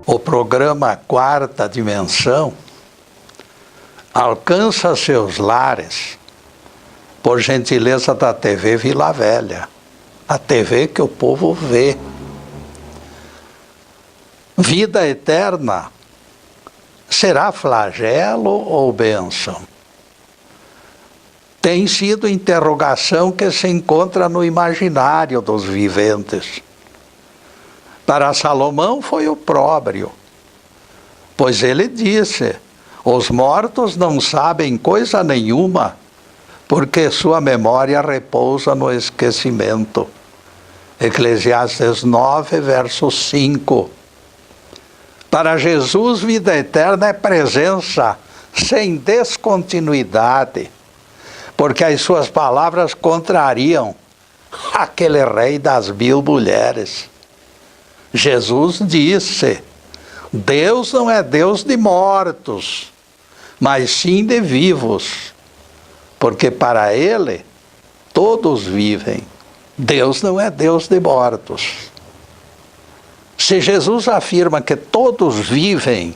O programa Quarta Dimensão alcança seus lares por gentileza da TV Vila Velha, a TV que o povo vê. Vida eterna será flagelo ou bênção? Tem sido interrogação que se encontra no imaginário dos viventes. Para Salomão foi opróbrio, pois ele disse: os mortos não sabem coisa nenhuma, porque sua memória repousa no esquecimento. Eclesiastes 9, verso 5. Para Jesus, vida eterna é presença sem descontinuidade, porque as suas palavras contrariam aquele rei das 1000 mulheres. Jesus disse: Deus não é Deus de mortos, mas sim de vivos, porque para Ele todos vivem. Deus não é Deus de mortos. Se Jesus afirma que todos vivem,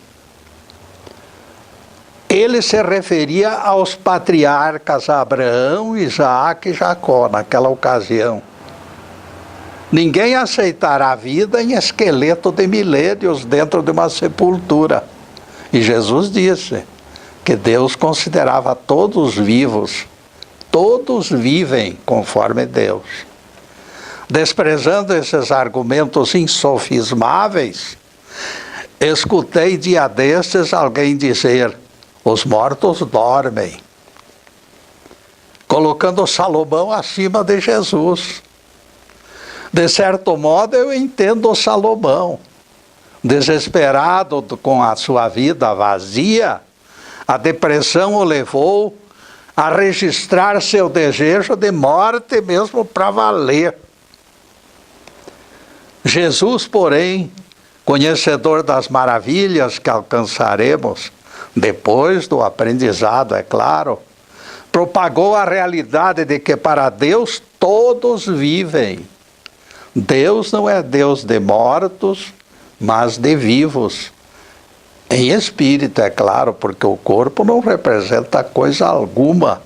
ele se referia aos patriarcas Abraão, Isaac e Jacó naquela ocasião. Ninguém aceitará a vida em esqueleto de milênios dentro de uma sepultura. E Jesus disse que Deus considerava todos vivos. Todos vivem conforme Deus. Desprezando esses argumentos insofismáveis, escutei dia destes alguém dizer: os mortos dormem, colocando Salomão acima de Jesus. De certo modo, eu entendo Salomão. Desesperado com a sua vida vazia, a depressão o levou a registrar seu desejo de morte mesmo para valer. Jesus, porém, conhecedor das maravilhas que alcançaremos, depois do aprendizado, é claro, propagou a realidade de que para Deus todos vivem. Deus não é Deus de mortos, mas de vivos. Em espírito, é claro, porque o corpo não representa coisa alguma.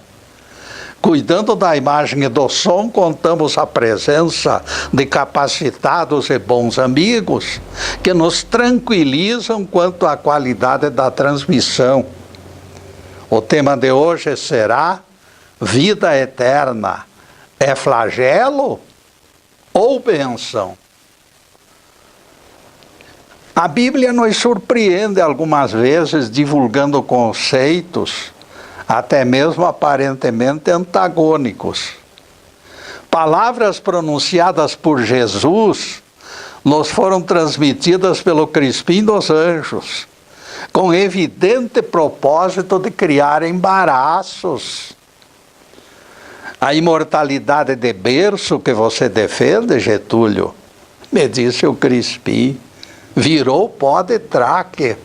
Cuidando da imagem e do som, contamos a presença de capacitados e bons amigos que nos tranquilizam quanto à qualidade da transmissão. O tema de hoje será: vida eterna é flagelo ou bênção? A Bíblia nos surpreende algumas vezes divulgando conceitos até mesmo aparentemente antagônicos. Palavras pronunciadas por Jesus nos foram transmitidas pelo Crispim dos Anjos, com evidente propósito de criar embaraços. A imortalidade de berço que você defende, Getúlio, me disse o Crispim, virou pó de traque.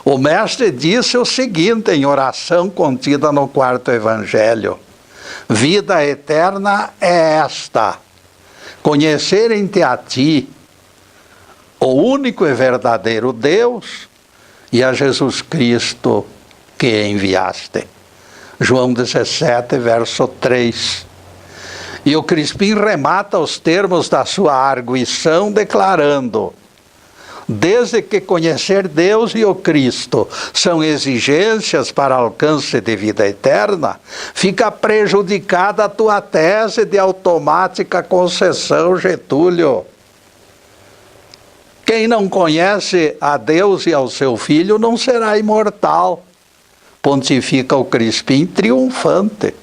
O mestre disse o seguinte em oração contida no 4º Evangelho: vida eterna é esta, conhecerem-te a ti, o único e verdadeiro Deus, e a Jesus Cristo que enviaste. João 17, verso 3. E o Crispim remata os termos da sua arguição declarando: desde que conhecer Deus e o Cristo são exigências para alcance de vida eterna, fica prejudicada a tua tese de automática concessão, Getúlio. Quem não conhece a Deus e ao seu Filho não será imortal, pontifica o Crispim triunfante.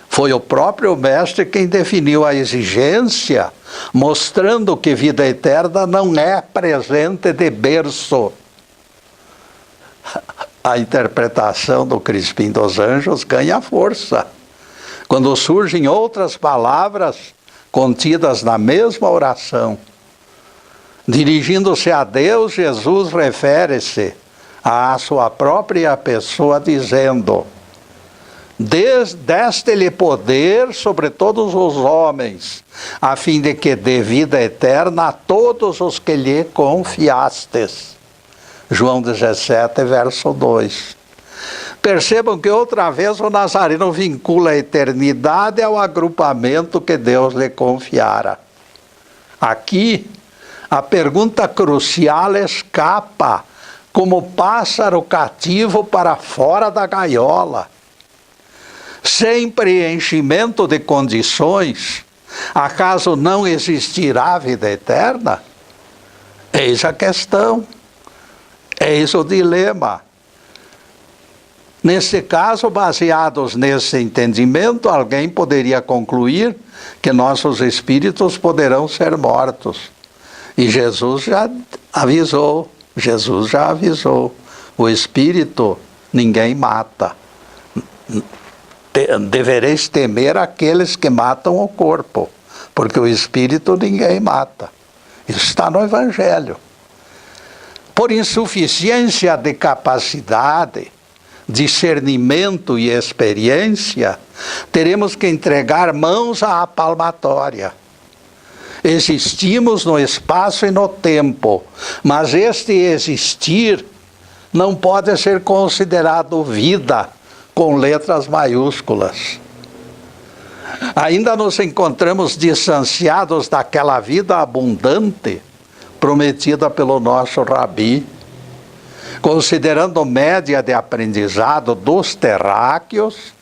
Foi o próprio mestre quem definiu a exigência, mostrando que vida eterna não é presente de berço. A interpretação do Crispim dos Anjos ganha força quando surgem outras palavras contidas na mesma oração. Dirigindo-se a Deus, Jesus refere-se à sua própria pessoa dizendo: Deste-lhe poder sobre todos os homens, a fim de que dê vida eterna a todos os que lhe confiastes. João 17, verso 2. Percebam que outra vez o Nazareno vincula a eternidade ao agrupamento que Deus lhe confiara. Aqui, a pergunta crucial escapa como pássaro cativo para fora da gaiola. Sem preenchimento de condições, acaso não existirá vida eterna? Eis a questão, eis o dilema. Nesse caso, baseados nesse entendimento, alguém poderia concluir que nossos espíritos poderão ser mortos. E Jesus já avisou, o espírito ninguém mata. Devereis temer aqueles que matam o corpo, porque o espírito ninguém mata. Isso está no Evangelho. Por insuficiência de capacidade, discernimento e experiência, teremos que entregar mãos à palmatória. Existimos no espaço e no tempo, mas este existir não pode ser considerado vida com letras maiúsculas. Ainda nos encontramos distanciados daquela vida abundante prometida pelo nosso Rabi. Considerando média de aprendizado dos terráqueos,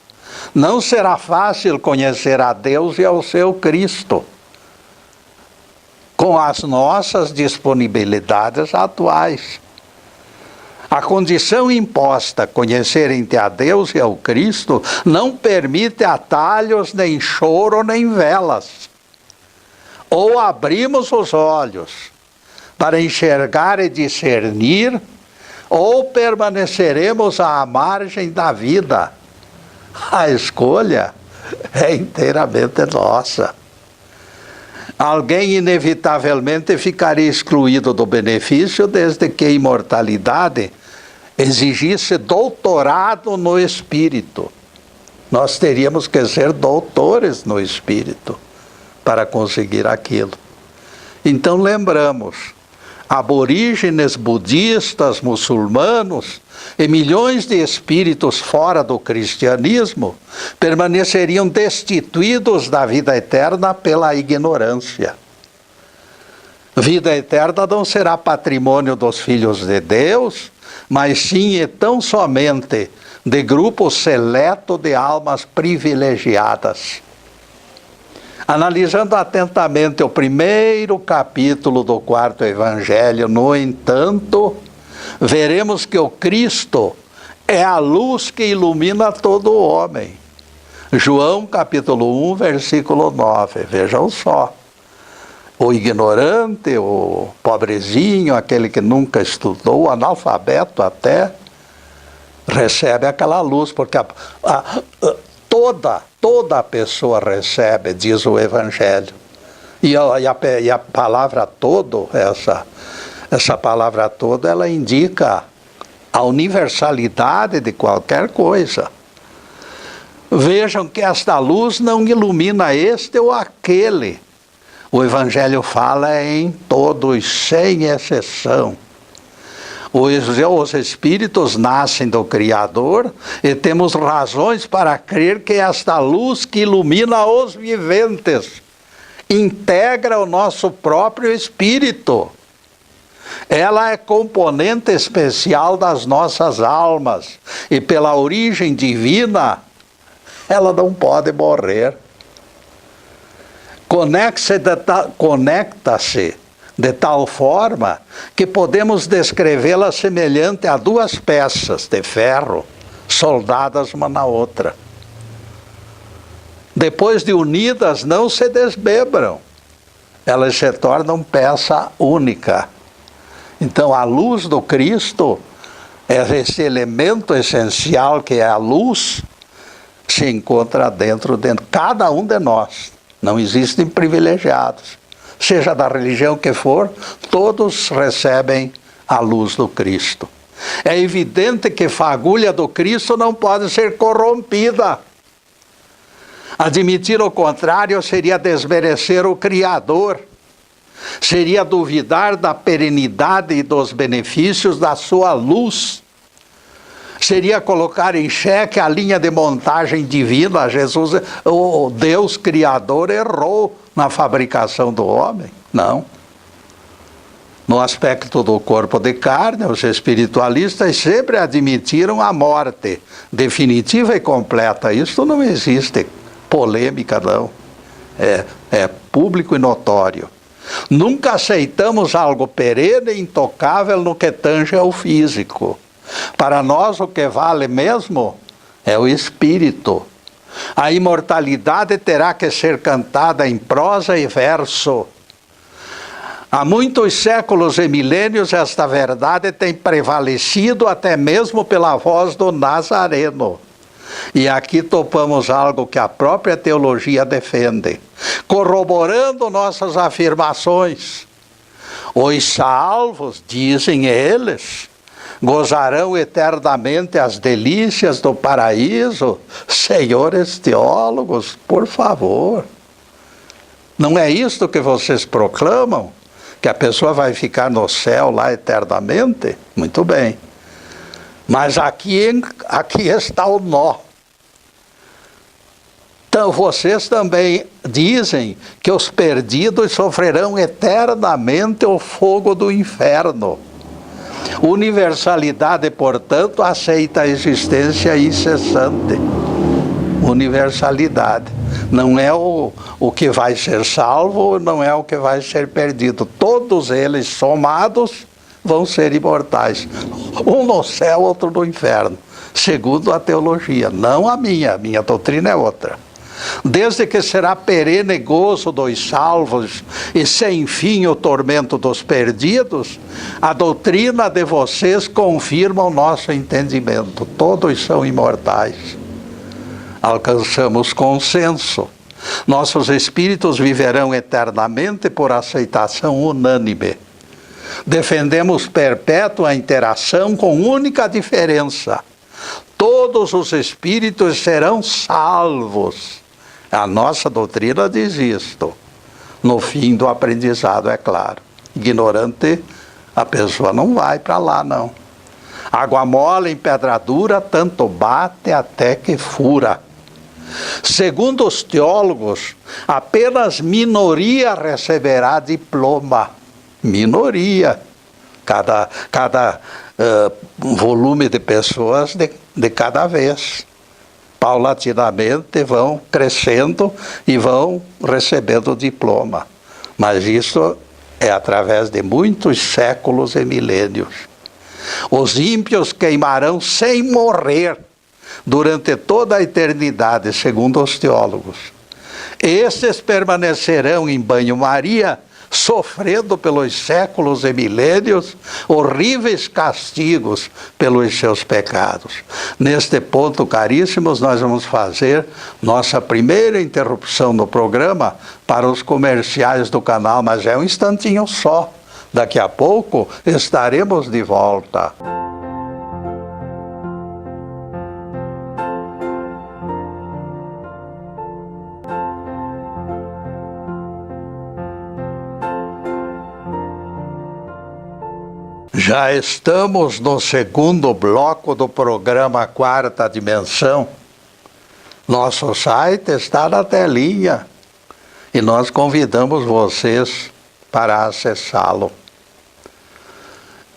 não será fácil conhecer a Deus e ao seu Cristo com as nossas disponibilidades atuais. A condição imposta, conhecerem-te a Deus e ao Cristo, não permite atalhos, nem choro, nem velas. Ou abrimos os olhos para enxergar e discernir, ou permaneceremos à margem da vida. A escolha é inteiramente nossa. Alguém inevitavelmente ficaria excluído do benefício desde que a imortalidade exigisse doutorado no espírito. Nós teríamos que ser doutores no espírito para conseguir aquilo. Então lembramos, aborígenes budistas, muçulmanos e milhões de espíritos fora do cristianismo permaneceriam destituídos da vida eterna pela ignorância. Vida eterna não será patrimônio dos filhos de Deus, mas sim e tão somente de grupo seleto de almas privilegiadas. Analisando atentamente o primeiro capítulo do quarto Evangelho, no entanto, veremos que o Cristo é a luz que ilumina todo o homem. João capítulo 1, versículo 9, vejam só. O ignorante, o pobrezinho, aquele que nunca estudou, o analfabeto até, recebe aquela luz, porque toda pessoa recebe, diz o Evangelho. E a palavra todo, essa palavra todo, ela indica a universalidade de qualquer coisa. Vejam que esta luz não ilumina este ou aquele. O Evangelho fala em todos, sem exceção. Os espíritos nascem do Criador e temos razões para crer que esta luz que ilumina os viventes integra o nosso próprio espírito. Ela é componente especial das nossas almas e pela origem divina, ela não pode morrer. Conecta-se de tal forma que podemos descrevê-la semelhante a duas peças de ferro soldadas uma na outra. Depois de unidas, não se desmembram. Elas se tornam peça única. Então, a luz do Cristo, esse elemento essencial que é a luz, se encontra dentro de cada um de nós. Não existem privilegiados. Seja da religião que for, todos recebem a luz do Cristo. É evidente que a fagulha do Cristo não pode ser corrompida. Admitir o contrário seria desmerecer o Criador, seria duvidar da perenidade e dos benefícios da sua luz, seria colocar em xeque a linha de montagem divina. Jesus, o Deus Criador, errou na fabricação do homem. Não. No aspecto do corpo de carne, os espiritualistas sempre admitiram a morte definitiva e completa. Isso não existe polêmica, não. É público e notório. Nunca aceitamos algo perene e intocável no que tange ao físico. Para nós o que vale mesmo é o espírito. A imortalidade terá que ser cantada em prosa e verso. Há muitos séculos e milênios esta verdade tem prevalecido até mesmo pela voz do Nazareno. E aqui topamos algo que a própria teologia defende, corroborando nossas afirmações. Os salvos, dizem eles, gozarão eternamente as delícias do paraíso. Senhores teólogos, por favor, não é isto que vocês proclamam? Que a pessoa vai ficar no céu lá eternamente? Muito bem. Mas aqui está o nó. Então vocês também dizem que os perdidos sofrerão eternamente o fogo do inferno. Universalidade, portanto, aceita a existência incessante. Universalidade. Não é o que vai ser salvo, não é o que vai ser perdido. Todos eles somados vão ser imortais. Um no céu, outro no inferno. Segundo a teologia, não a minha doutrina é outra. Desde que será perene gozo dos salvos e sem fim o tormento dos perdidos, a doutrina de vocês confirma o nosso entendimento. Todos são imortais. Alcançamos consenso. Nossos espíritos viverão eternamente por aceitação unânime. Defendemos perpétua interação com única diferença: todos os espíritos serão salvos. A nossa doutrina diz isto. No fim do aprendizado, é claro. Ignorante, a pessoa não vai para lá, não. Água mole em pedra dura, tanto bate até que fura. Segundo os teólogos, apenas minoria receberá diploma. Minoria. Cada volume de pessoas de cada vez. Paulatinamente vão crescendo e vão recebendo diploma. Mas isso é através de muitos séculos e milênios. Os ímpios queimarão sem morrer durante toda a eternidade, segundo os teólogos. Estes permanecerão em banho-maria, sofrendo pelos séculos e milênios horríveis castigos pelos seus pecados. Neste ponto, caríssimos, nós vamos fazer nossa primeira interrupção no programa para os comerciais do canal, mas é um instantinho só. Daqui a pouco estaremos de volta. Já estamos no segundo bloco do programa Quarta Dimensão. Nosso site está na telinha e nós convidamos vocês para acessá-lo.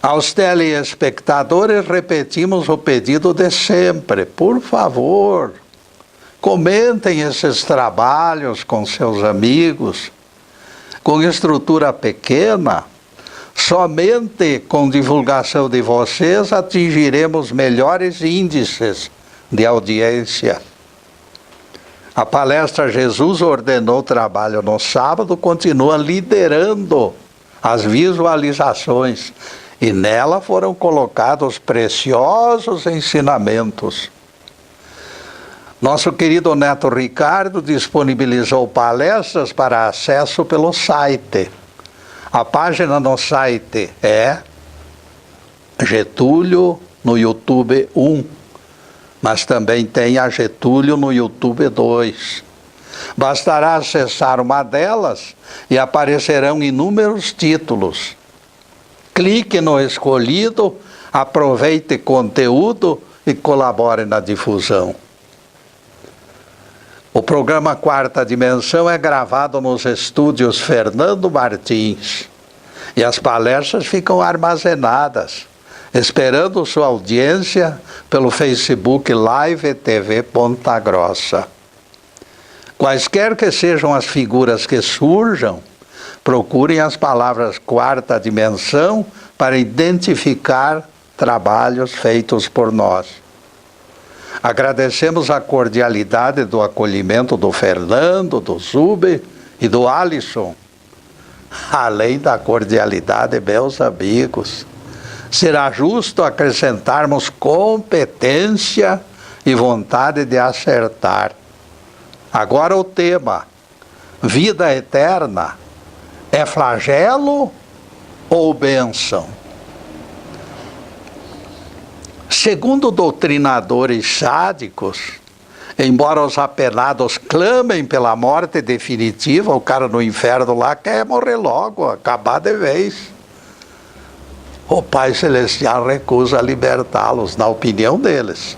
Aos telespectadores repetimos o pedido de sempre. Por favor, comentem esses trabalhos com seus amigos. Com estrutura pequena, somente com divulgação de vocês atingiremos melhores índices de audiência. A palestra Jesus ordenou trabalho no sábado continua liderando as visualizações e nela foram colocados preciosos ensinamentos. Nosso querido Neto Ricardo disponibilizou palestras para acesso pelo site. A página no site é Getúlio no YouTube 1, mas também tem a Getúlio no YouTube 2. Bastará acessar uma delas e aparecerão inúmeros títulos. Clique no escolhido, aproveite conteúdo e colabore na difusão. O programa Quarta Dimensão é gravado nos estúdios Fernando Martins e as palestras ficam armazenadas, esperando sua audiência pelo Facebook Live TV Ponta Grossa. Quaisquer que sejam as figuras que surjam, procurem as palavras Quarta Dimensão para identificar trabalhos feitos por nós. Agradecemos a cordialidade do acolhimento do Fernando, do Zube e do Alisson. Além da cordialidade, meus amigos, será justo acrescentarmos competência e vontade de acertar. Agora o tema, vida eterna, é flagelo ou bênção? Segundo doutrinadores sádicos, embora os apenados clamem pela morte definitiva, o cara no inferno lá quer morrer logo, acabar de vez. O Pai Celestial recusa libertá-los, na opinião deles.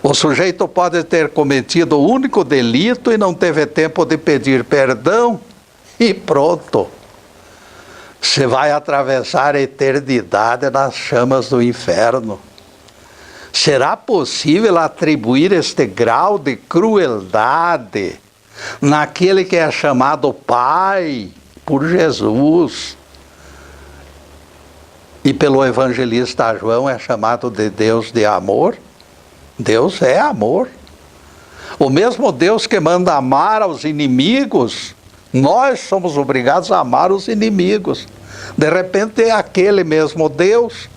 O sujeito pode ter cometido o único delito e não teve tempo de pedir perdão, e pronto. Você vai atravessar a eternidade nas chamas do inferno. Será possível atribuir este grau de crueldade naquele que é chamado Pai por Jesus e pelo evangelista João é chamado de Deus de amor? Deus é amor. O mesmo Deus que manda amar aos inimigos, nós somos obrigados a amar os inimigos. De repente é aquele mesmo Deus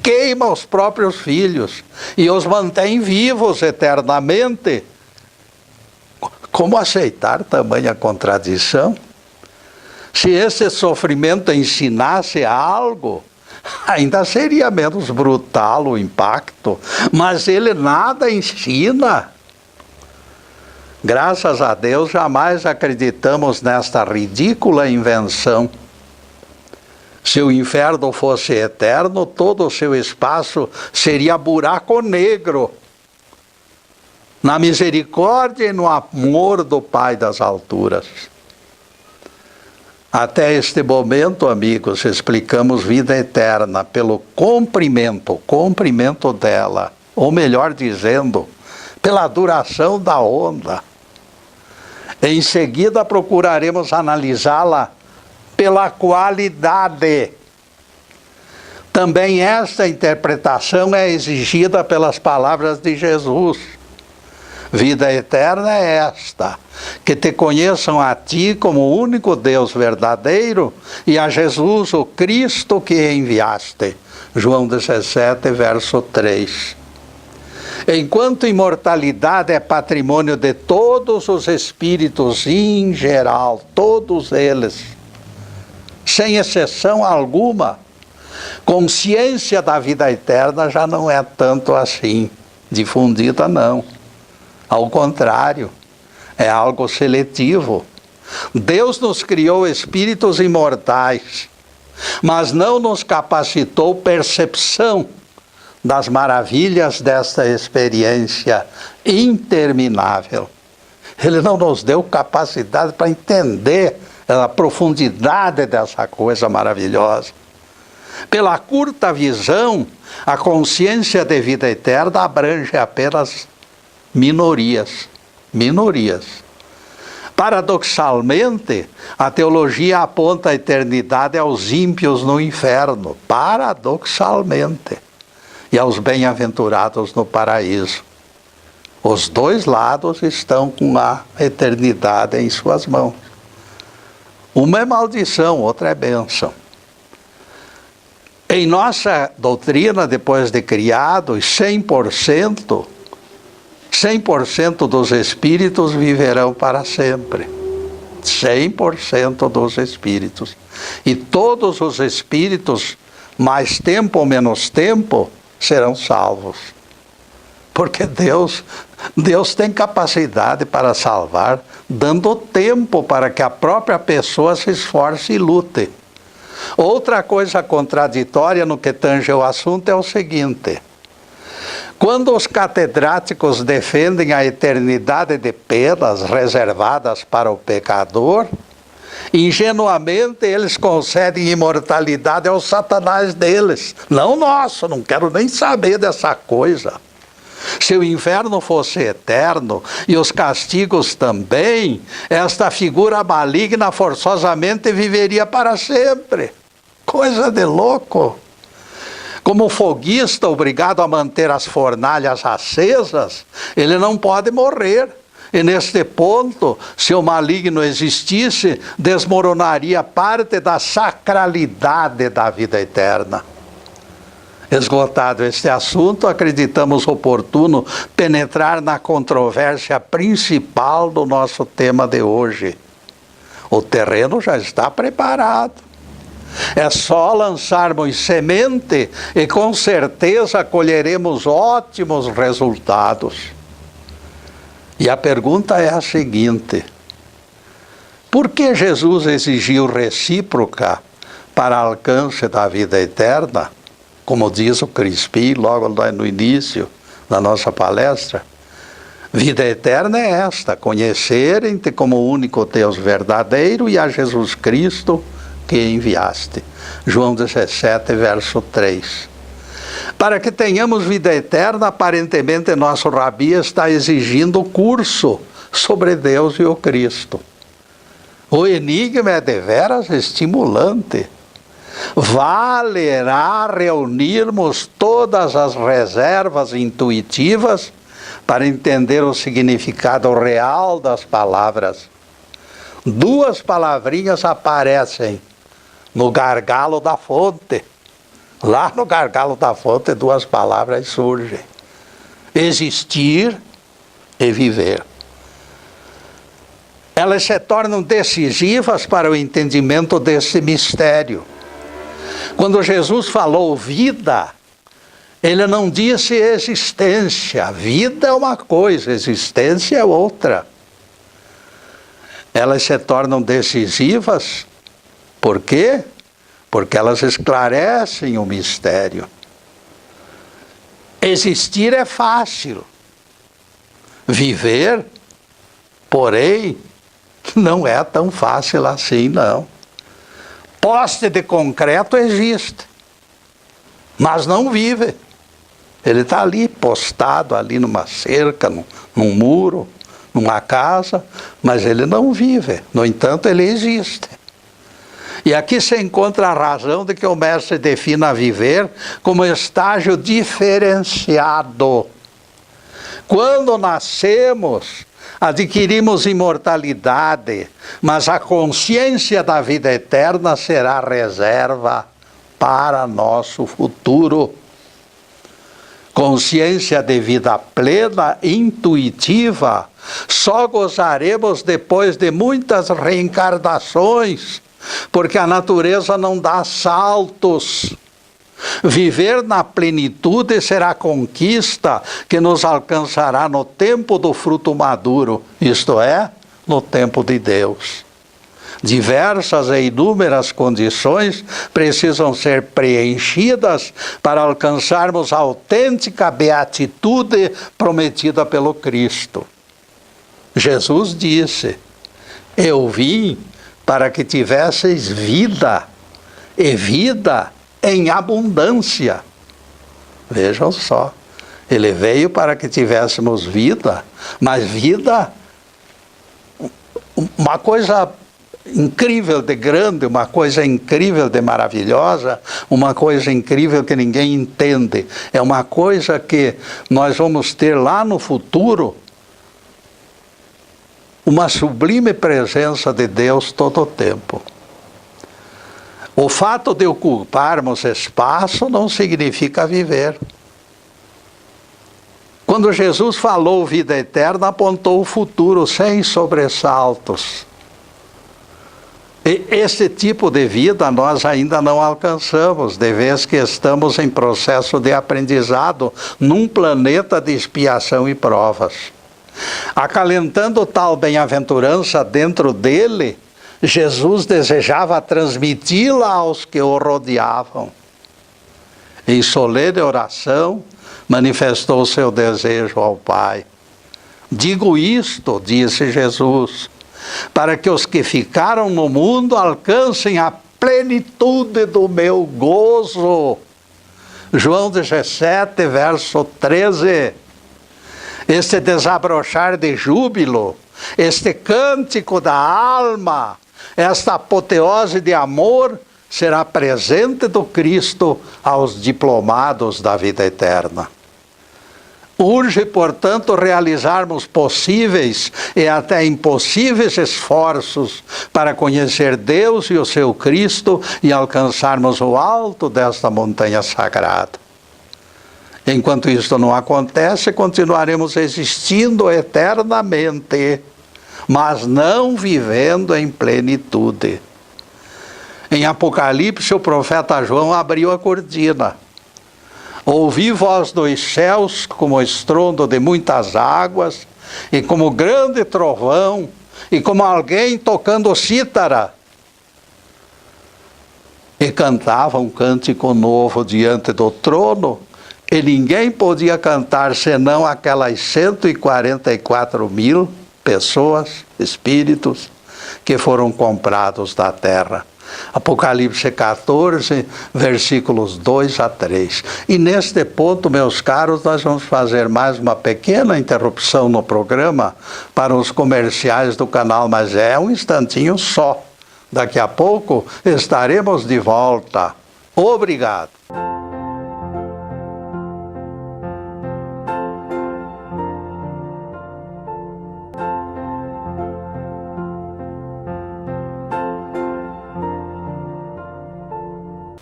queima os próprios filhos e os mantém vivos eternamente. Como aceitar tamanha contradição? Se esse sofrimento ensinasse algo, ainda seria menos brutal o impacto, mas ele nada ensina. Graças a Deus, jamais acreditamos nesta ridícula invenção. Se o inferno fosse eterno, todo o seu espaço seria buraco negro. Na misericórdia e no amor do Pai das alturas. Até este momento, amigos, explicamos vida eterna pelo comprimento dela, ou melhor dizendo, pela duração da onda. Em seguida, procuraremos analisá-la pela qualidade. Também esta interpretação é exigida pelas palavras de Jesus. Vida eterna é esta, que te conheçam a ti como o único Deus verdadeiro e a Jesus, o Cristo que enviaste. João 17, verso 3. Enquanto imortalidade é patrimônio de todos os espíritos em geral, todos eles, sem exceção alguma, consciência da vida eterna já não é tanto assim difundida, não. Ao contrário, é algo seletivo. Deus nos criou espíritos imortais, mas não nos capacitou percepção das maravilhas desta experiência interminável. Ele não nos deu capacidade para entender a profundidade dessa coisa maravilhosa. Pela curta visão, a consciência de vida eterna abrange apenas minorias. Paradoxalmente, a teologia aponta a eternidade aos ímpios no inferno, paradoxalmente, e aos bem-aventurados no paraíso. Os dois lados estão com a eternidade em suas mãos. Uma é maldição, outra é bênção. Em nossa doutrina, depois de criados, 100% dos espíritos viverão para sempre. 100% dos espíritos. E todos os espíritos, mais tempo ou menos tempo, serão salvos. Porque Deus Deus tem capacidade para salvar, dando tempo para que a própria pessoa se esforce e lute. Outra coisa contraditória no que tange o assunto é o seguinte: quando os catedráticos defendem a eternidade de penas reservadas para o pecador, ingenuamente eles concedem imortalidade ao Satanás deles, não nosso. Não quero nem saber dessa coisa. Se o inferno fosse eterno e os castigos também, esta figura maligna forçosamente viveria para sempre. Coisa de louco! Como o foguista obrigado a manter as fornalhas acesas, ele não pode morrer. E neste ponto, se o maligno existisse, desmoronaria parte da sacralidade da vida eterna. Esgotado este assunto, acreditamos oportuno penetrar na controvérsia principal do nosso tema de hoje. O terreno já está preparado. É só lançarmos semente e com certeza colheremos ótimos resultados. E a pergunta é a seguinte: por que Jesus exigiu recíproca para alcance da vida eterna? Como diz o Crispim logo no início da nossa palestra, vida eterna é esta: conhecerem-te como o único Deus verdadeiro e a Jesus Cristo que enviaste. João 17, verso 3. Para que tenhamos vida eterna, aparentemente nosso rabi está exigindo curso sobre Deus e o Cristo. O enigma é deveras estimulante. Valerá reunirmos todas as reservas intuitivas para entender o significado real das palavras. Duas palavrinhas aparecem no gargalo da fonte. Lá no gargalo da fonte, duas palavras surgem: existir e viver. Elas se tornam decisivas para o entendimento desse mistério. Quando Jesus falou vida, ele não disse existência. Vida é uma coisa, existência é outra. Elas se tornam decisivas. Por quê? Porque elas esclarecem o mistério. Existir é fácil. Viver, porém, não é tão fácil assim, não. Poste de concreto existe, mas não vive. Ele está ali, postado ali numa cerca, num muro, numa casa, mas ele não vive. No entanto, ele existe. E aqui se encontra a razão de que o mestre defina viver como estágio diferenciado. Quando nascemos, adquirimos imortalidade, mas a consciência da vida eterna será reserva para nosso futuro. Consciência de vida plena, intuitiva, só gozaremos depois de muitas reencarnações, porque a natureza não dá saltos. Viver na plenitude será conquista que nos alcançará no tempo do fruto maduro, isto é, no tempo de Deus. Diversas e inúmeras condições precisam ser preenchidas para alcançarmos a autêntica beatitude prometida pelo Cristo. Jesus disse: eu vim para que tivesseis vida, e vida em abundância. Vejam só, ele veio para que tivéssemos vida, mas vida, uma coisa incrível de grande, uma coisa incrível de maravilhosa, uma coisa incrível que ninguém entende. É uma coisa que nós vamos ter lá no futuro, uma sublime presença de Deus todo o tempo. O fato de ocuparmos espaço não significa viver. Quando Jesus falou vida eterna, apontou o futuro sem sobressaltos. E esse tipo de vida nós ainda não alcançamos, de vez que estamos em processo de aprendizado num planeta de expiação e provas. Acalentando tal bem-aventurança dentro dele, Jesus desejava transmiti-la aos que o rodeavam. Em solene oração, manifestou seu desejo ao Pai. Digo isto, disse Jesus, para que os que ficaram no mundo alcancem a plenitude do meu gozo. João 17, verso 13. Este desabrochar de júbilo, este cântico da alma, esta apoteose de amor, será presente do Cristo aos diplomados da vida eterna. Urge, portanto, realizarmos possíveis e até impossíveis esforços para conhecer Deus e o seu Cristo e alcançarmos o alto desta montanha sagrada. Enquanto isto não acontece, continuaremos existindo eternamente, mas não vivendo em plenitude. Em Apocalipse, o profeta João abriu a cortina. Ouvi voz dos céus como estrondo de muitas águas, e como grande trovão, e como alguém tocando cítara. E cantava um cântico novo diante do trono, e ninguém podia cantar senão aquelas 144.000 pessoas, espíritos, que foram comprados da terra. Apocalipse 14, versículos 2 a 3. E neste ponto, meus caros, nós vamos fazer mais uma pequena interrupção no programa para os comerciais do canal, mas é um instantinho só. Daqui a pouco estaremos de volta. Obrigado.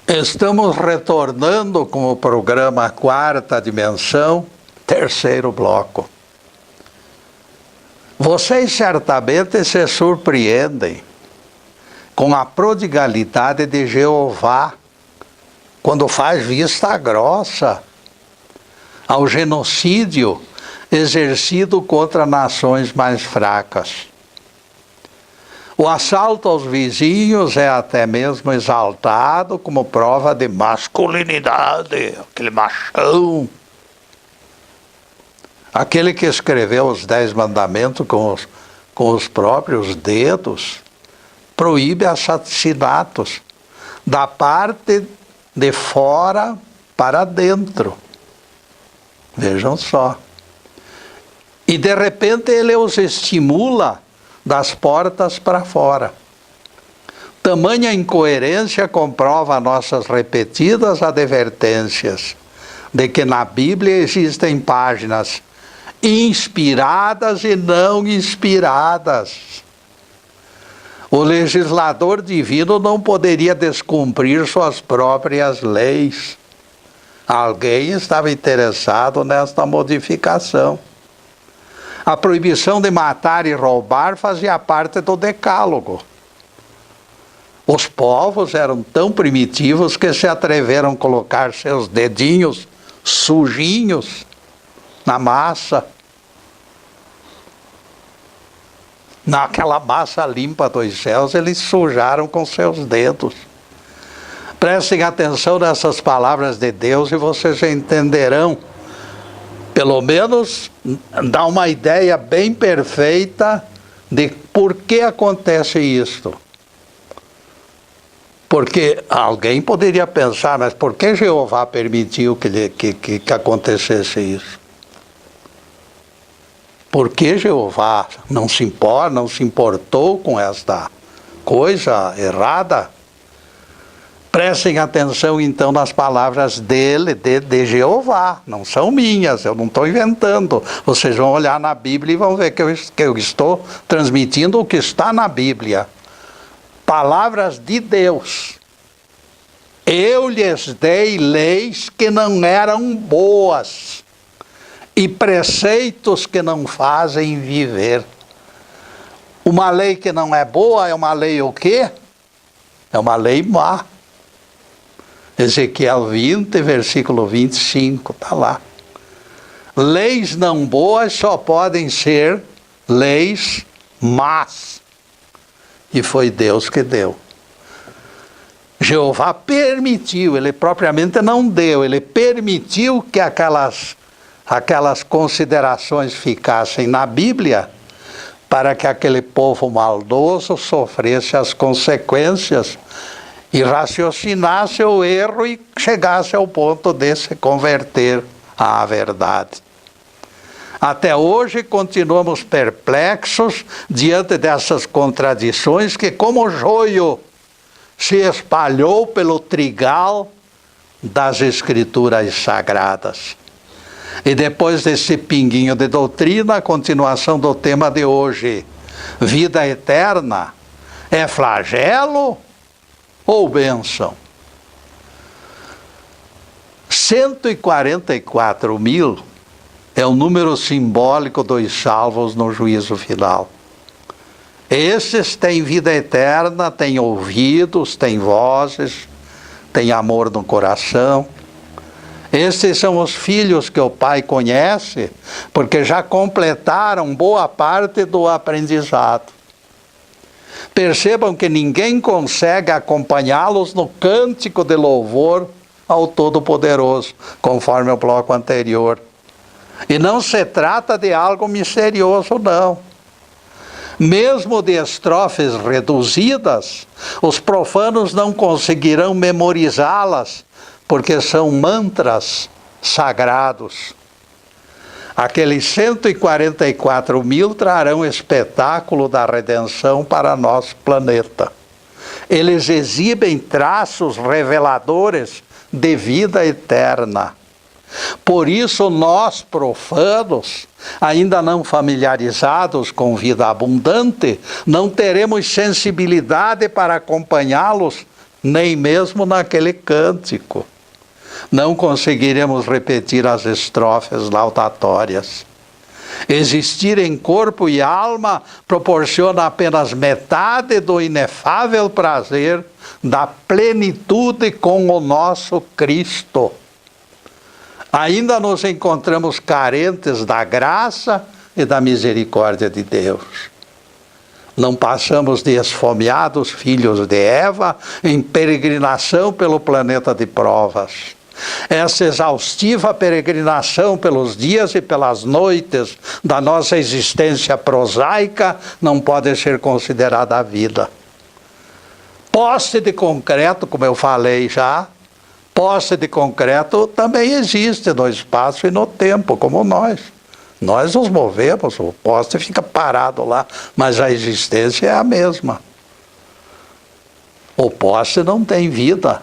Estamos retornando com o programa Quarta Dimensão, terceiro bloco. Vocês certamente se surpreendem com a prodigalidade de Jeová, quando faz vista grossa ao genocídio exercido contra nações mais fracas. O assalto aos vizinhos é até mesmo exaltado como prova de masculinidade, aquele machão. Aquele que escreveu os 10 mandamentos com os próprios dedos, proíbe assassinatos da parte de fora para dentro. Vejam só. E de repente ele os estimula das portas para fora. Tamanha incoerência comprova nossas repetidas advertências de que na Bíblia existem páginas inspiradas e não inspiradas. O legislador divino não poderia descumprir suas próprias leis. Alguém estava interessado nesta modificação. A proibição de matar e roubar fazia parte do decálogo. Os povos eram tão primitivos que se atreveram a colocar seus dedinhos sujinhos na massa. Naquela massa limpa dos céus, eles sujaram com seus dedos. Prestem atenção nessas palavras de Deus e vocês entenderão. Pelo menos dá uma ideia bem perfeita de por que acontece isto. Porque alguém poderia pensar, mas por que Jeová permitiu que acontecesse isso? Por que Jeová não se importou com esta coisa errada? Prestem atenção então nas palavras dele, de Jeová, não são minhas, eu não estou inventando. Vocês vão olhar na Bíblia e vão ver que eu estou transmitindo o que está na Bíblia. Palavras de Deus. Eu lhes dei leis que não eram boas e preceitos que não fazem viver. Uma lei que não é boa é uma lei o quê? É uma lei má. Ezequiel 20, versículo 25, está lá. Leis não boas só podem ser leis más. E foi Deus que deu. Jeová permitiu, ele propriamente não deu, ele permitiu que aquelas considerações ficassem na Bíblia, para que aquele povo maldoso sofresse as consequências e raciocinasse o erro e chegasse ao ponto de se converter à verdade. Até hoje continuamos perplexos diante dessas contradições que, como joio, se espalhou pelo trigal das Escrituras Sagradas. E depois desse pinguinho de doutrina, a continuação do tema de hoje: vida eterna é flagelo ou bênção? 144 mil é o número simbólico dos salvos no juízo final. Esses têm vida eterna, têm ouvidos, têm vozes, têm amor no coração. Esses são os filhos que o Pai conhece, porque já completaram boa parte do aprendizado. Percebam que ninguém consegue acompanhá-los no cântico de louvor ao Todo-Poderoso, conforme o bloco anterior. E não se trata de algo misterioso, não. Mesmo de estrofes reduzidas, os profanos não conseguirão memorizá-las, porque são mantras sagrados. Aqueles 144 mil trarão o espetáculo da redenção para nosso planeta. Eles exibem traços reveladores de vida eterna. Por isso, nós profanos, ainda não familiarizados com vida abundante, não teremos sensibilidade para acompanhá-los, nem mesmo naquele cântico. Não conseguiremos repetir as estrofes laudatórias. Existir em corpo e alma proporciona apenas metade do inefável prazer da plenitude com o nosso Cristo. Ainda nos encontramos carentes da graça e da misericórdia de Deus. Não passamos de esfomeados filhos de Eva em peregrinação pelo planeta de provas. Essa exaustiva peregrinação pelos dias e pelas noites da nossa existência prosaica não pode ser considerada a vida. Posse de concreto, como eu falei já, posse de concreto também existe no espaço e no tempo, como nós. Nós nos movemos, o poste fica parado lá, mas a existência é a mesma. O poste não tem vida.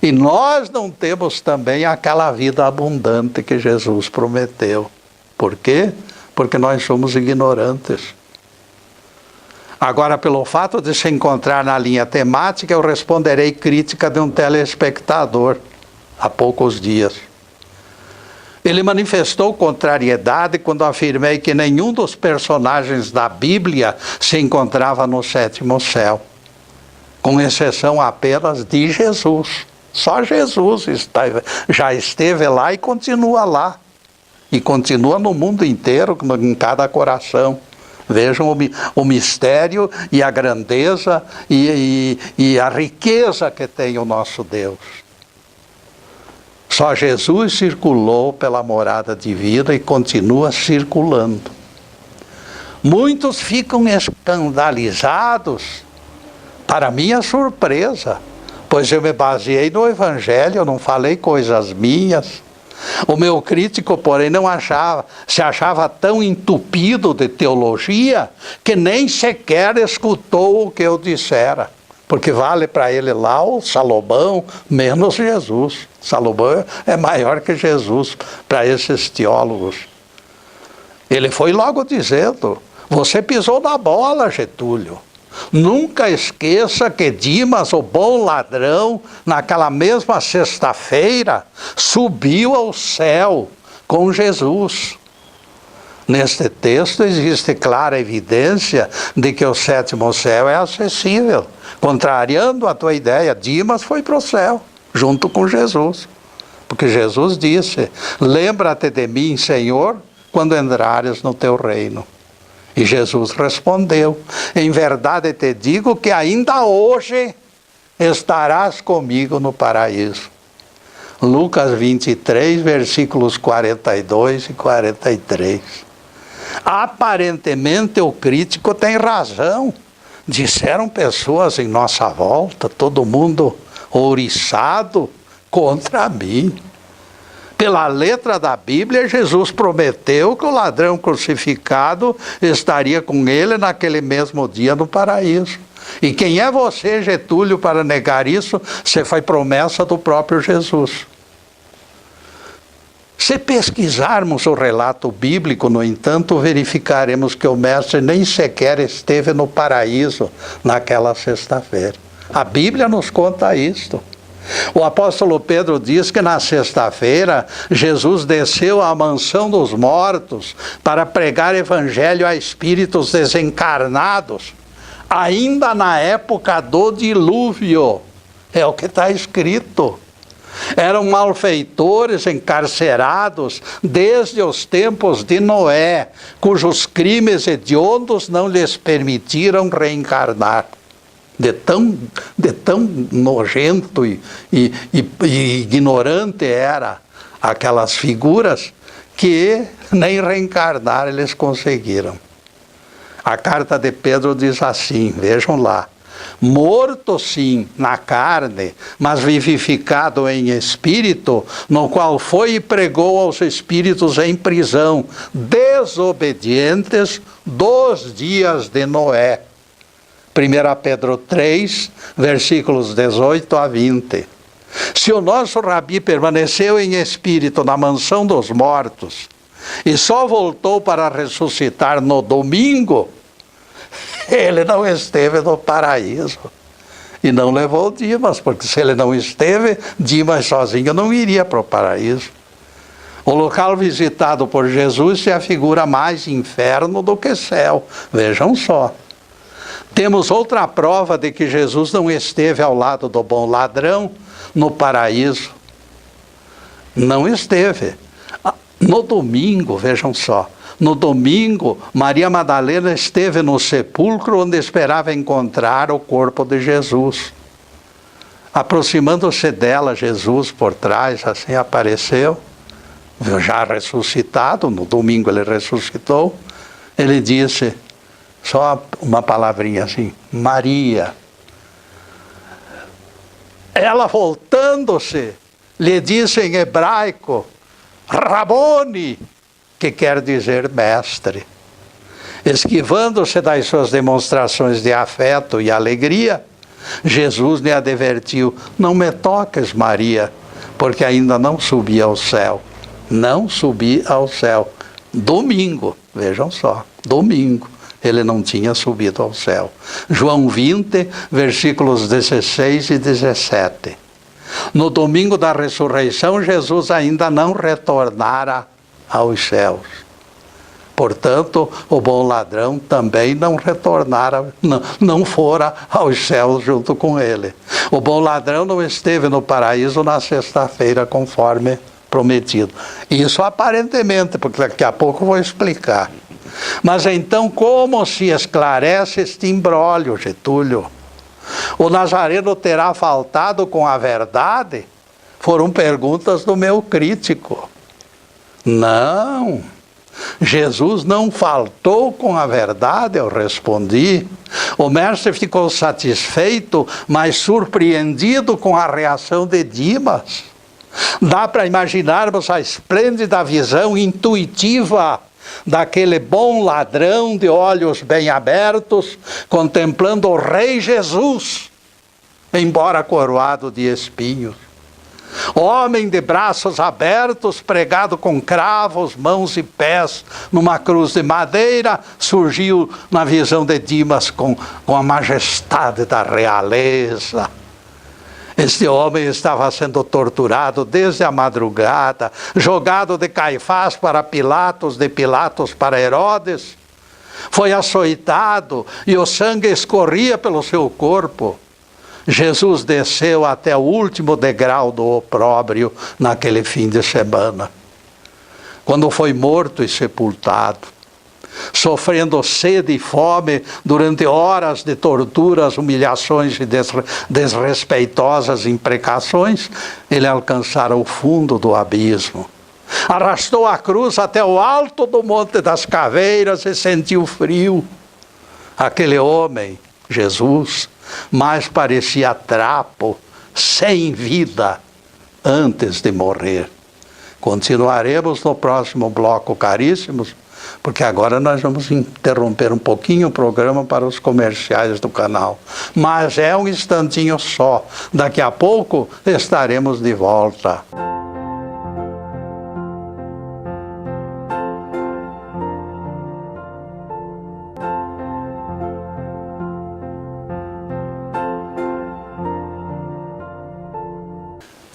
E nós não temos também aquela vida abundante que Jesus prometeu. Por quê? Porque nós somos ignorantes. Agora, pelo fato de se encontrar na linha temática, eu responderei crítica de um telespectador há poucos dias. Ele manifestou contrariedade quando afirmei que nenhum dos personagens da Bíblia se encontrava no sétimo céu, com exceção apenas de Jesus. Só Jesus já esteve lá e continua lá. E continua no mundo inteiro, em cada coração. Vejam o mistério e a grandeza e a riqueza que tem o nosso Deus. Só Jesus circulou pela morada divina e continua circulando. Muitos ficam escandalizados, para minha surpresa, pois eu me baseei no Evangelho, eu não falei coisas minhas. O meu crítico, porém, se achava tão entupido de teologia que nem sequer escutou o que eu dissera. Porque vale para ele lá o Salomão menos Jesus. Salomão é maior que Jesus para esses teólogos. Ele foi logo dizendo: você pisou na bola, Getúlio. Nunca esqueça que Dimas, o bom ladrão, naquela mesma sexta-feira, subiu ao céu com Jesus. Neste texto existe clara evidência de que o sétimo céu é acessível. Contrariando a tua ideia, Dimas foi para o céu, junto com Jesus. Porque Jesus disse: lembra-te de mim, Senhor, quando entrares no teu reino. E Jesus respondeu: em verdade te digo que ainda hoje estarás comigo no paraíso. Lucas 23, versículos 42 e 43. Aparentemente o crítico tem razão. Disseram pessoas em nossa volta, todo mundo ouriçado contra mim. Pela letra da Bíblia, Jesus prometeu que o ladrão crucificado estaria com ele naquele mesmo dia no paraíso. E quem é você, Getúlio, para negar isso? Você foi promessa do próprio Jesus. Se pesquisarmos o relato bíblico, no entanto, verificaremos que o mestre nem sequer esteve no paraíso naquela sexta-feira. A Bíblia nos conta isto. O apóstolo Pedro diz que na sexta-feira Jesus desceu à mansão dos mortos para pregar evangelho a espíritos desencarnados, ainda na época do dilúvio. É o que está escrito. Eram malfeitores encarcerados desde os tempos de Noé, cujos crimes hediondos não lhes permitiram reencarnar. De tão nojento e ignorante era aquelas figuras que nem reencarnar eles conseguiram. A carta de Pedro diz assim, vejam lá: morto sim na carne, mas vivificado em espírito, no qual foi e pregou aos espíritos em prisão, desobedientes dos dias de Noé. 1 Pedro 3, versículos 18 a 20. Se o nosso Rabi permaneceu em espírito na mansão dos mortos e só voltou para ressuscitar no domingo, ele não esteve no paraíso. E não levou Dimas, porque se ele não esteve, Dimas sozinho não iria para o paraíso. O local visitado por Jesus se afigura mais inferno do que céu. Vejam só. Temos outra prova de que Jesus não esteve ao lado do bom ladrão no paraíso. Não esteve. No domingo, vejam só, no domingo, Maria Madalena esteve no sepulcro onde esperava encontrar o corpo de Jesus. Aproximando-se dela, Jesus por trás, assim apareceu, já ressuscitado, no domingo ele ressuscitou, ele disse, só uma palavrinha assim, Maria. Ela voltando-se, lhe disse em hebraico, Rabone, que quer dizer mestre. Esquivando-se das suas demonstrações de afeto e alegria, Jesus lhe advertiu, não me toques, Maria, porque ainda não subi ao céu. Não subi ao céu. Domingo, vejam só, domingo. Ele não tinha subido ao céu. João 20, versículos 16 e 17. No domingo da ressurreição, Jesus ainda não retornara aos céus. Portanto, o bom ladrão também não retornara, não fora aos céus junto com ele. O bom ladrão não esteve no paraíso na sexta-feira, conforme prometido. Isso aparentemente, porque daqui a pouco eu vou explicar. Mas então, como se esclarece este imbróglio, Getúlio? O Nazareno terá faltado com a verdade? Foram perguntas do meu crítico. Não, Jesus não faltou com a verdade, eu respondi. O mestre ficou satisfeito, mas surpreendido com a reação de Dimas. Dá para imaginarmos a esplêndida visão intuitiva daquele bom ladrão de olhos bem abertos, contemplando o Rei Jesus, embora coroado de espinhos. Homem de braços abertos, pregado com cravos, mãos e pés, numa cruz de madeira, surgiu na visão de Dimas com a majestade da realeza. Este homem estava sendo torturado desde a madrugada, jogado de Caifás para Pilatos, de Pilatos para Herodes. Foi açoitado e o sangue escorria pelo seu corpo. Jesus desceu até o último degrau do opróbrio naquele fim de semana, quando foi morto e sepultado, sofrendo sede e fome durante horas de torturas, humilhações e desrespeitosas imprecações. Ele alcançara o fundo do abismo, arrastou a cruz até o alto do Monte das Caveiras e sentiu frio. Aquele homem, Jesus, mais parecia trapo, sem vida, antes de morrer. Continuaremos no próximo bloco, caríssimos, porque agora nós vamos interromper um pouquinho o programa para os comerciais do canal. Mas é um instantinho só. Daqui a pouco estaremos de volta.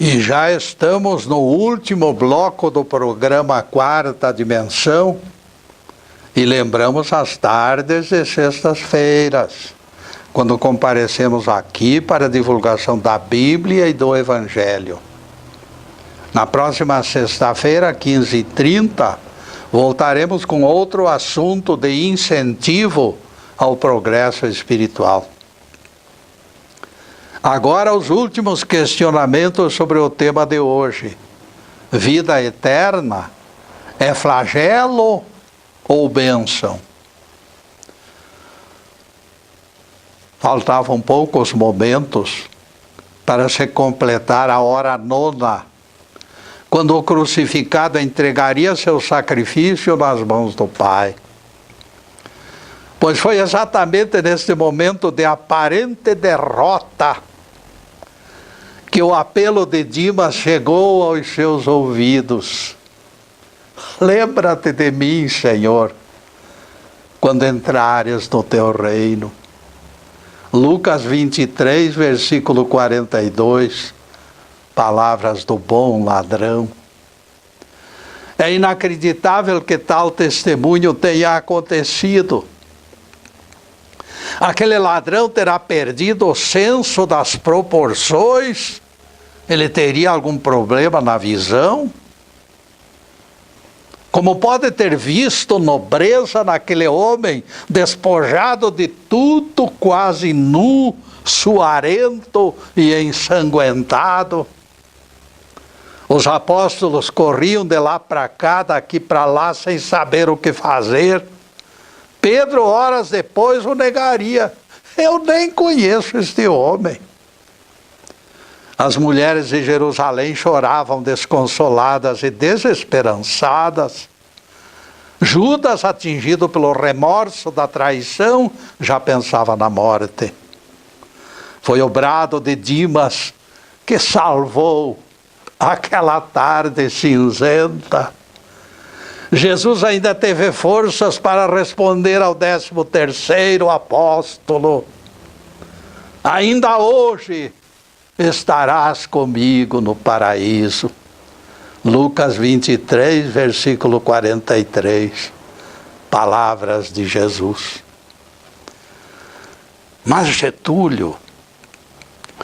E já estamos no último bloco do programa Quarta Dimensão. E lembramos as tardes de sextas-feiras, quando comparecemos aqui para a divulgação da Bíblia e do Evangelho. Na próxima sexta-feira, 15h30, voltaremos com outro assunto de incentivo ao progresso espiritual. Agora, os últimos questionamentos sobre o tema de hoje. Vida eterna é flagelo ou bênção? Faltavam poucos momentos para se completar a hora nona, quando o crucificado entregaria seu sacrifício nas mãos do Pai. Pois foi exatamente neste momento de aparente derrota que o apelo de Dimas chegou aos seus ouvidos. Lembra-te de mim, Senhor, quando entrares no teu reino. Lucas 23, versículo 42, palavras do bom ladrão. É inacreditável que tal testemunho tenha acontecido. Aquele ladrão terá perdido o senso das proporções? Ele teria algum problema na visão? Como pode ter visto nobreza naquele homem, despojado de tudo, quase nu, suarento e ensanguentado? Os apóstolos corriam de lá para cá, daqui para lá, sem saber o que fazer. Pedro, horas depois, o negaria. Eu nem conheço este homem. As mulheres de Jerusalém choravam desconsoladas e desesperançadas. Judas, atingido pelo remorso da traição, já pensava na morte. Foi o brado de Dimas que salvou aquela tarde cinzenta. Jesus ainda teve forças para responder ao 13º apóstolo: ainda hoje estarás comigo no paraíso. Lucas 23, versículo 43. Palavras de Jesus. Mas Getúlio,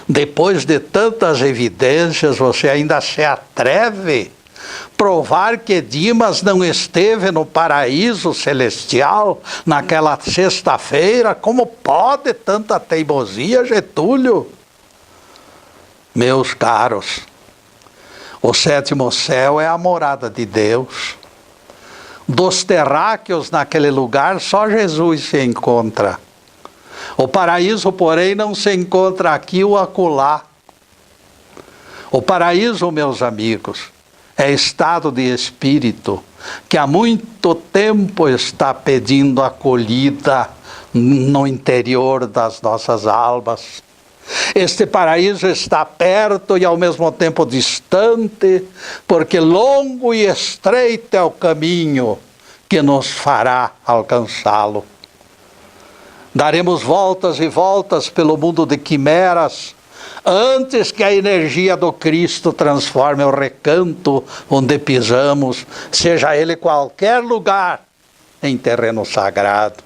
depois de tantas evidências, você ainda se atreve a provar que Dimas não esteve no paraíso celestial naquela sexta-feira? Como pode tanta teimosia, Getúlio? Meus caros, o 7º céu é a morada de Deus. Dos terráqueos naquele lugar, só Jesus se encontra. O paraíso, porém, não se encontra aqui ou acolá. O paraíso, meus amigos, é estado de espírito que há muito tempo está pedindo acolhida no interior das nossas almas. Este paraíso está perto e ao mesmo tempo distante, porque longo e estreito é o caminho que nos fará alcançá-lo. Daremos voltas e voltas pelo mundo de quimeras, Antes que a energia do Cristo transforme o recanto onde pisamos, seja ele qualquer lugar, em terreno sagrado.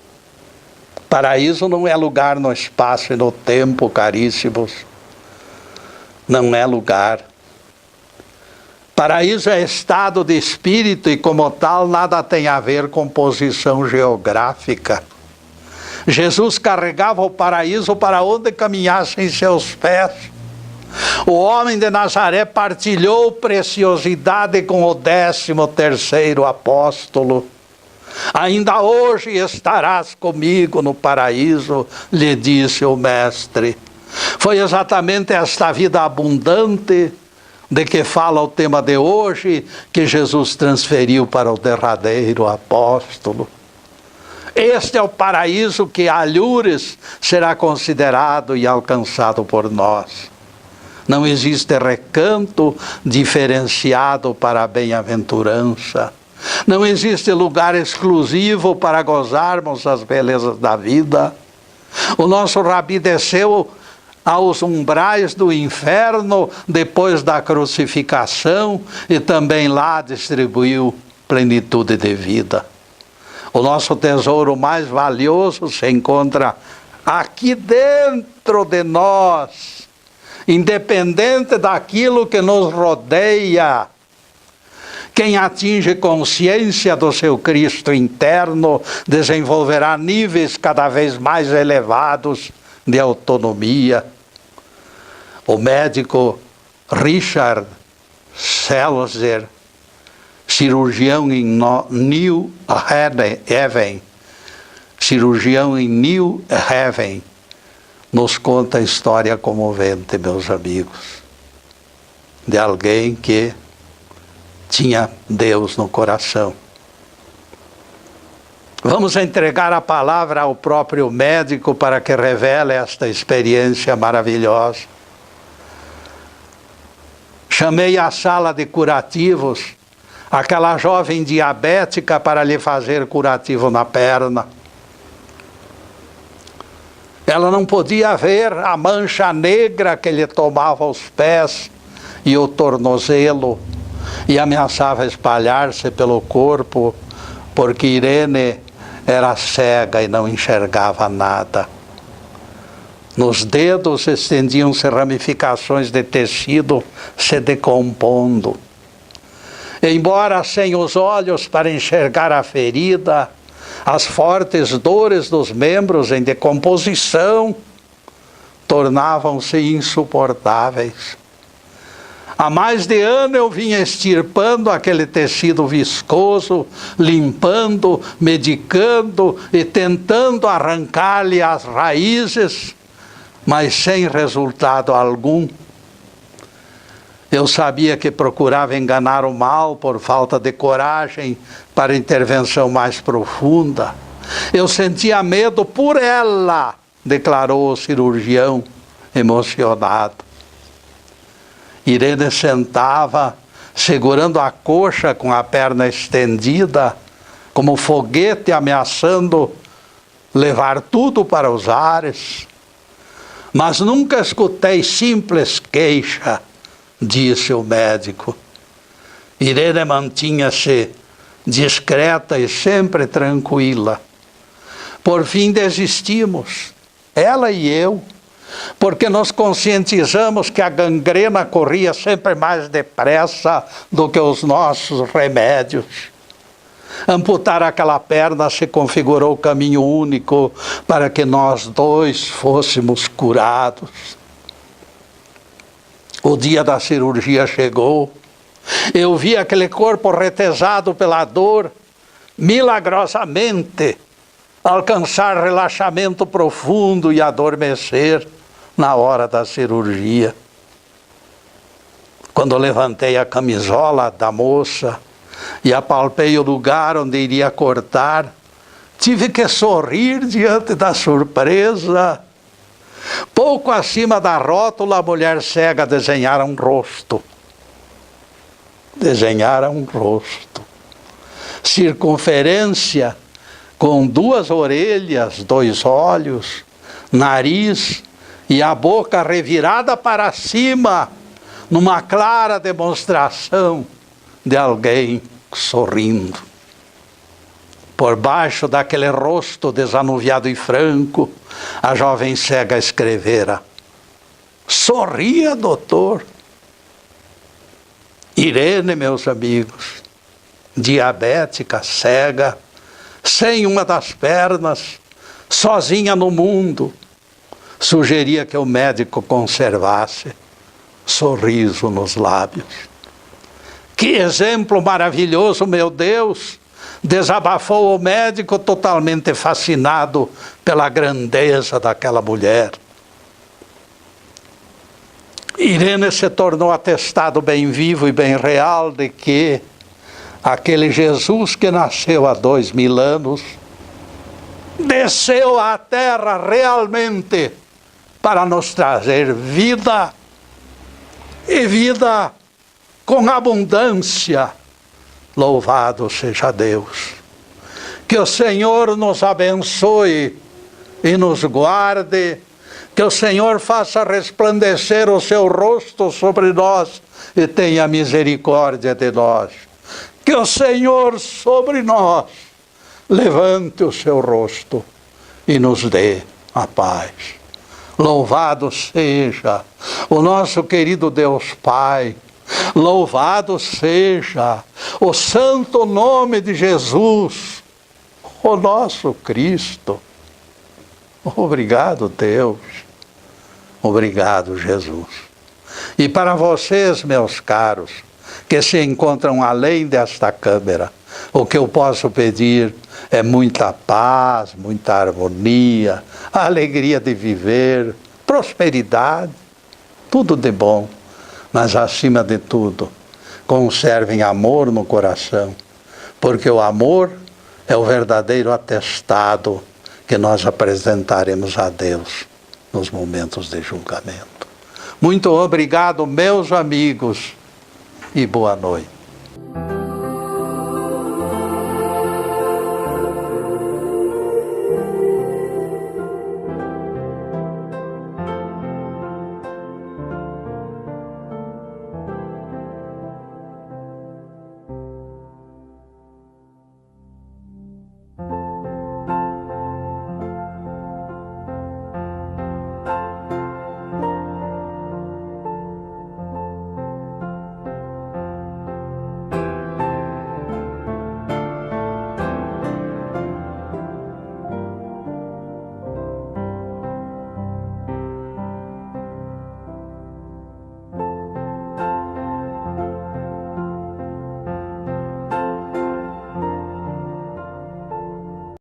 Paraíso não é lugar no espaço e no tempo, caríssimos. Não é lugar. Paraíso é estado de espírito e, como tal, nada tem a ver com posição geográfica. Jesus carregava o paraíso para onde caminhassem seus pés. O homem de Nazaré partilhou preciosidade com o 13º apóstolo. Ainda hoje estarás comigo no paraíso, lhe disse o Mestre. Foi exatamente esta vida abundante de que fala o tema de hoje, que Jesus transferiu para o derradeiro apóstolo. Este é o paraíso que, a alhures, será considerado e alcançado por nós. Não existe recanto diferenciado para a bem-aventurança. Não existe lugar exclusivo para gozarmos as belezas da vida. O nosso Rabi desceu aos umbrais do inferno depois da crucificação e também lá distribuiu plenitude de vida. O nosso tesouro mais valioso se encontra aqui dentro de nós, independente daquilo que nos rodeia. Quem atinge consciência do seu Cristo interno desenvolverá níveis cada vez mais elevados de autonomia. O médico Richard Selzer, cirurgião em New Haven, nos conta a história comovente, meus amigos, de alguém que tinha Deus no coração. Vamos entregar a palavra ao próprio médico para que revele esta experiência maravilhosa. Chamei à sala de curativos aquela jovem diabética para lhe fazer curativo na perna. Ela não podia ver a mancha negra que lhe tomava os pés e o tornozelo e ameaçava espalhar-se pelo corpo, porque Irene era cega e não enxergava nada. Nos dedos estendiam-se ramificações de tecido se decompondo. Embora sem os olhos para enxergar a ferida, as fortes dores dos membros em decomposição tornavam-se insuportáveis. Há mais de ano eu vinha extirpando aquele tecido viscoso, limpando, medicando e tentando arrancar-lhe as raízes, mas sem resultado algum. Eu sabia que procurava enganar o mal por falta de coragem para intervenção mais profunda. Eu sentia medo por ela, declarou o cirurgião emocionado. Irene sentava, segurando a coxa com a perna estendida, como foguete ameaçando levar tudo para os ares. Mas nunca escutei simples queixa, disse o médico. Irene mantinha-se discreta e sempre tranquila. Por fim desistimos, ela e eu, porque nos conscientizamos que a gangrena corria sempre mais depressa do que os nossos remédios. Amputar aquela perna se configurou o caminho único para que nós dois fôssemos curados. O dia da cirurgia chegou. Eu vi aquele corpo retesado pela dor, milagrosamente alcançar relaxamento profundo e adormecer na hora da cirurgia. Quando levantei a camisola da moça e apalpei o lugar onde iria cortar, tive que sorrir diante da surpresa. Pouco acima da rótula, a mulher cega desenhara um rosto. Circunferência com 2 orelhas, 2 olhos, nariz e a boca revirada para cima, numa clara demonstração de alguém sorrindo. Por baixo daquele rosto desanuviado e franco, a jovem cega escrevera: sorria, doutor. Irene, meus amigos, diabética, cega, sem uma das pernas, sozinha no mundo, sugeria que o médico conservasse sorriso nos lábios. Que exemplo maravilhoso, meu Deus! Desabafou o médico, totalmente fascinado pela grandeza daquela mulher. Irene se tornou atestado bem vivo e bem real de que aquele Jesus que nasceu há 2000 anos desceu à terra realmente para nos trazer vida, e vida com abundância. Louvado seja Deus. Que o Senhor nos abençoe e nos guarde. Que o Senhor faça resplandecer o seu rosto sobre nós e tenha misericórdia de nós. Que o Senhor sobre nós levante o seu rosto e nos dê a paz. Louvado seja o nosso querido Deus Pai. Louvado seja o santo nome de Jesus, o nosso Cristo. Obrigado, Deus. Obrigado, Jesus. E para vocês, meus caros, que se encontram além desta câmera, o que eu posso pedir é muita paz, muita harmonia, a alegria de viver, prosperidade, tudo de bom. Mas, acima de tudo, conservem amor no coração, porque o amor é o verdadeiro atestado que nós apresentaremos a Deus nos momentos de julgamento. Muito obrigado, meus amigos, e boa noite.